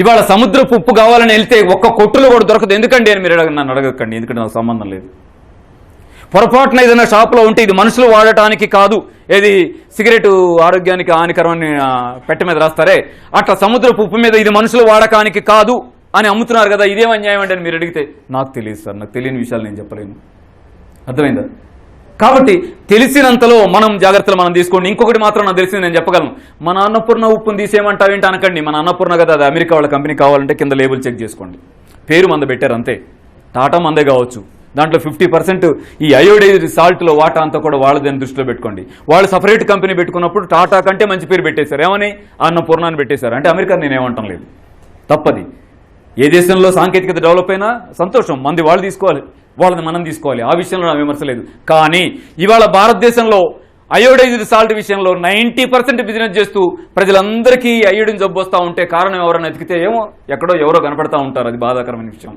ఇవాళ సముద్రపు ఉప్పు కావాలని వెళ్తే ఒక్క కొట్టులో కూడా దొరకదు. ఎందుకండి అని మీరు నన్ను అడగకండి, ఎందుకంటే నాకు సంబంధం లేదు. పొరపాటున ఏదైనా షాప్లో ఉంటే ఇది మనుషులు వాడటానికి కాదు, ఏది సిగరెట్ ఆరోగ్యానికి హానికరమని పెట్టె మీద రాస్తారే, అట్లా సముద్రపు ఉప్పు మీద ఇది మనుషులు వాడకానికి కాదు అని అమ్ముతున్నారు కదా, ఇదేం అన్యాయం అంటే అని మీరు అడిగితే నాకు తెలియదు సార్, నాకు తెలియని విషయాలు నేను చెప్పలేను. అర్థమైందా? కాబట్టి తెలిసినంతలో మనం జాగ్రత్తలు మనం తీసుకోండి. ఇంకొకటి మాత్రం నాకు తెలిసింది నేను చెప్పగలను, మన అన్నపూర్ణ ఉప్పును తీసేయమంటావేంటి అనకండి. మన అన్నపూర్ణ కదా, అది అమెరికా వాళ్ళ కంపెనీ, కావాలంటే కింద లేబుల్ చెక్ చేసుకోండి, పేరు మంద పెట్టారు అంతే. టాటా మందే కావచ్చు, దాంట్లో 50% ఈ అయోడైజ్డ్ సాల్ట్లో వాటా అంతా కూడా వాళ్ళదని దృష్టిలో పెట్టుకోండి. వాళ్ళు సపరేట్ కంపెనీ పెట్టుకున్నప్పుడు టాటా కంటే మంచి పేరు పెట్టేశారు, ఏమని అన్నపూర్ణ అని పెట్టేశారు. అంటే అమెరికా నేను ఏమంటాం లేదు, తప్పది. ఏ దేశంలో సాంకేతికత డెవలప్ అయినా సంతోషం, మంది వాళ్ళు తీసుకోవాలి, వాళ్ళని మనం తీసుకోవాలి, ఆ విషయంలో నా విమర్శ లేదు. కానీ ఇవాళ భారతదేశంలో అయోడైజ్డ్ సాల్ట్ విషయంలో 90% బిజినెస్ చేస్తూ ప్రజలందరికీ అయోడిన్ జబ్బు వస్తూ ఉంటే కారణం ఎవరైనా ఎతికితే ఏమో ఎక్కడో ఎవరో కనపడతా ఉంటారు. అది బాధాకరమైన విషయం.